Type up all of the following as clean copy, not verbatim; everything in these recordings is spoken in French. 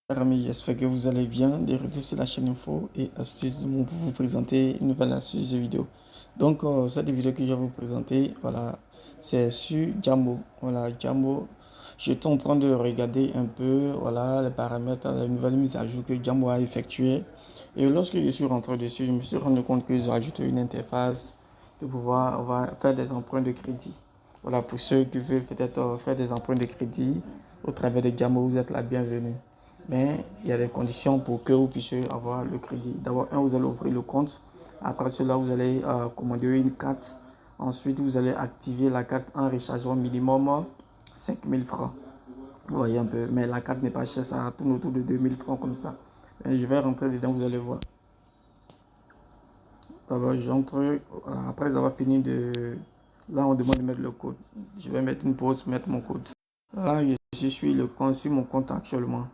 Amis, j'espère que vous allez bien. De retour sur la chaîne Info et Astuces pour vous présenter une nouvelle astuce de vidéo. Donc, cette vidéo que je vais vous présenter, voilà, c'est sur Jambo. Voilà, Jambo. J'étais en train de regarder un peu, voilà, les paramètres, les nouvelles mises à jour que Jambo a effectuées. Et lorsque je suis rentré dessus, je me suis rendu compte qu'ils ont ajouté une interface de pouvoir, on va faire des emprunts de crédit. Voilà, pour ceux qui veulent peut-être faire des emprunts de crédit au travers de Jambo, vous êtes la bienvenue. Mais il y a des conditions pour que vous puissiez avoir le crédit. D'abord, vous allez ouvrir le compte. Après cela, vous allez commander une carte. Ensuite, vous allez activer la carte en rechargeant minimum 5000 francs. Vous voyez un peu, mais la carte n'est pas chère, ça tourne autour de 2000 francs comme ça. Et je vais rentrer dedans, vous allez voir. D'abord, j'entre. Après avoir fini de... Là, on demande de mettre le code. Je vais mettre une pause, mettre mon code. Là, je suis le compte, sur mon compte actuellement.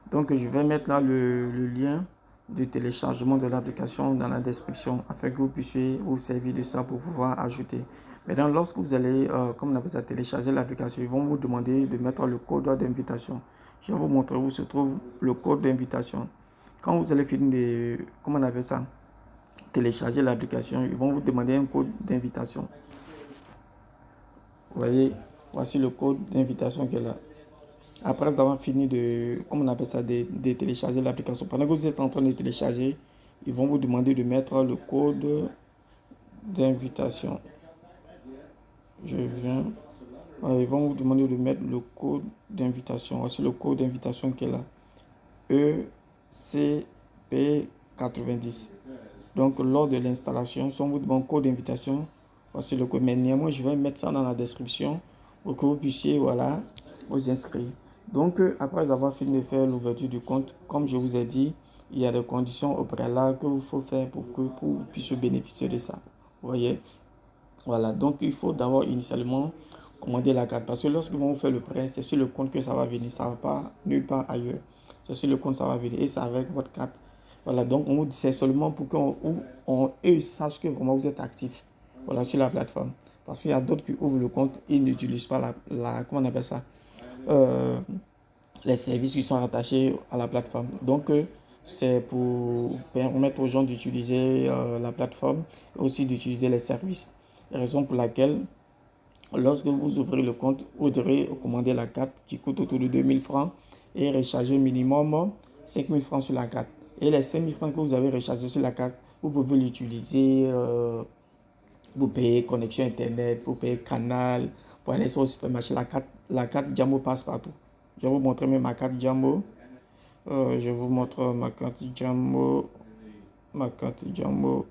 Donc, je vais mettre là le lien de téléchargement de l'application dans la description afin que vous puissiez vous servir de ça pour pouvoir ajouter. Maintenant, lorsque vous allez, comme on appelle ça, télécharger l'application, ils vont vous demander de mettre le code d'invitation. Je vais vous montrer où se trouve le code d'invitation. Quand vous allez finir de, comment on appelle ça, télécharger l'application, ils vont vous demander un code d'invitation. Vous voyez, voici le code d'invitation qui est là. Après avoir fini de, comment on appelle ça, de télécharger l'application, pendant que vous êtes en train de télécharger, ils vont vous demander de mettre le code d'invitation. Je viens. Voilà, ils vont vous demander de mettre le code d'invitation. Voici le code d'invitation qui est là. ECP90. Donc, lors de l'installation, si on vous demande code d'invitation, voici le code. Mais néanmoins, je vais mettre ça dans la description pour que vous puissiez, voilà, vous inscrire. Donc, après avoir fini de faire l'ouverture du compte, comme je vous ai dit, il y a des conditions au préalable qu'il faut faire pour que vous puissiez bénéficier de ça. Vous voyez? Voilà. Donc, il faut d'abord initialement commander la carte. Parce que lorsqu'ils vont vous faire le prêt, c'est sur le compte que ça va venir. Ça ne va pas nulle part ailleurs. C'est sur le compte que ça va venir. Et c'est avec votre carte. Voilà. Donc, c'est seulement pour qu'eux sachent que vraiment vous êtes actif. Voilà, sur la plateforme. Parce qu'il y a d'autres qui ouvrent le compte, ils n'utilisent pas comment on appelle ça, les services qui sont rattachés à la plateforme. Donc, c'est pour permettre aux gens d'utiliser la plateforme et aussi d'utiliser les services. Raison pour laquelle, lorsque vous ouvrez le compte, vous devrez commander la carte qui coûte autour de 2000 francs et recharger minimum 5000 francs sur la carte. Et les 5000 francs que vous avez rechargés sur la carte, vous pouvez l'utiliser pour payer connexion Internet, pour payer canal, pour aller sur le supermarché. La carte Jambo passe partout. Je vais vous montrer même ma carte Jambo. Je vous montre ma carte Jambo. Ma carte Jambo.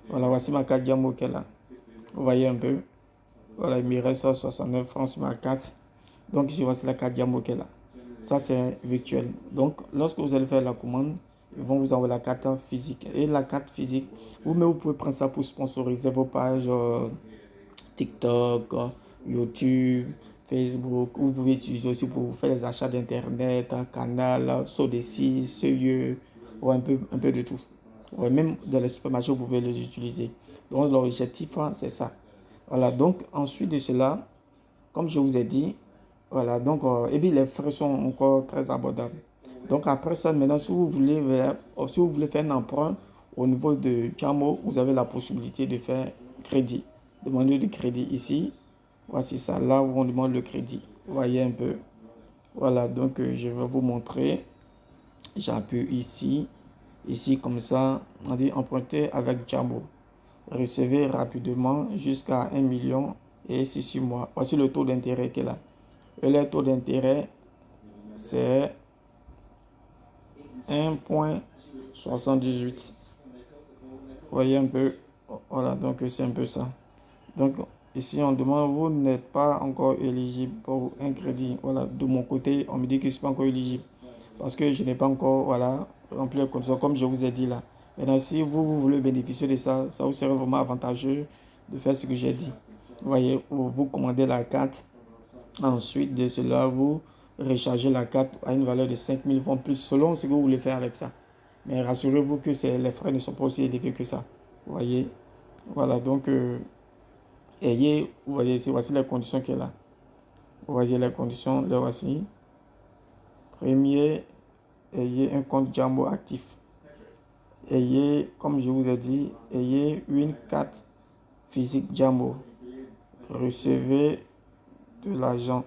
Voilà, voici ma carte Jambo qui est là. Vous voyez un peu. Voilà, il me reste 69 francs sur ma carte. Donc ici, voici la carte Jambo qui est là. Ça, c'est virtuel. Donc, lorsque vous allez faire la commande, ils vont vous envoyer la carte physique. Et la carte physique, vous pouvez prendre ça pour sponsoriser vos pages TikTok, YouTube, Facebook. Vous pouvez utiliser aussi pour faire des achats d'Internet, Canal, Sodeci, Sérieux, ou un peu de tout. Ouais, même dans les supermarchés, vous pouvez les utiliser. Donc, l'objectif, c'est ça. Voilà, donc ensuite de cela, comme je vous ai dit, voilà, donc, et puis les frais sont encore très abordables. Donc après ça, maintenant, si vous voulez faire un emprunt au niveau de Jambo, vous avez la possibilité de faire crédit. Demander du crédit ici. Voici ça, là où on demande le crédit. Vous voyez un peu. Voilà, donc je vais vous montrer. J'appuie ici. Ici, comme ça, on dit emprunter avec Jambo. Recevez rapidement jusqu'à 1 million et c'est 6 mois. Voici le taux d'intérêt qu'il a. Et le taux d'intérêt, c'est 1,78. Vous voyez un peu. Voilà, donc c'est un peu ça. Donc ici, on demande, vous n'êtes pas encore éligible pour un crédit. Voilà, de mon côté, on me dit que je ne suis pas encore éligible. Parce que je n'ai pas encore, voilà, rempli les conditions, comme je vous ai dit là. Maintenant, si vous voulez bénéficier de ça, ça vous serait vraiment avantageux de faire ce que j'ai dit. Vous voyez, vous commandez la carte. Ensuite de cela, vous rechargez la carte à une valeur de 5000 francs plus selon ce que vous voulez faire avec ça. Mais rassurez-vous que les frais ne sont pas aussi élevés que ça. Vous voyez, voilà, donc, vous voyez, voici les conditions qu'il y a là. Vous voyez les conditions, là voici. Premier, ayez un compte Jambo actif. Ayez, comme je vous ai dit, ayez une carte physique Jambo. Recevez de l'argent.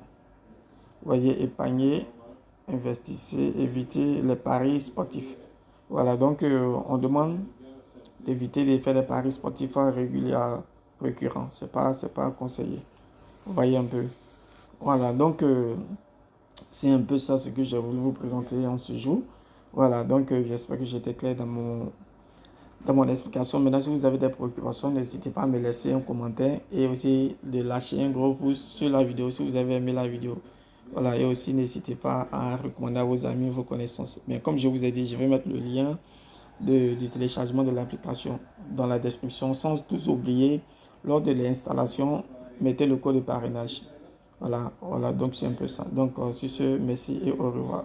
Voyez, épargnez, investissez, évitez les paris sportifs. Voilà, donc on demande d'éviter de faire des paris sportifs réguliers, récurrents. C'est pas conseillé. Vous voyez un peu. Voilà, donc c'est un peu ça ce que j'ai voulu vous présenter en ce jour. Voilà, donc j'espère que j'étais clair dans mon explication. Maintenant, si vous avez des préoccupations, n'hésitez pas à me laisser un commentaire et aussi de lâcher un gros pouce sur la vidéo si vous avez aimé la vidéo. Voilà, et aussi n'hésitez pas à recommander à vos amis, vos connaissances. Mais comme je vous ai dit, je vais mettre le lien du téléchargement de l'application dans la description. Sans tous oublier, lors de l'installation, mettez le code de parrainage. Voilà, donc c'est un peu ça. Donc sur ce, merci et au revoir.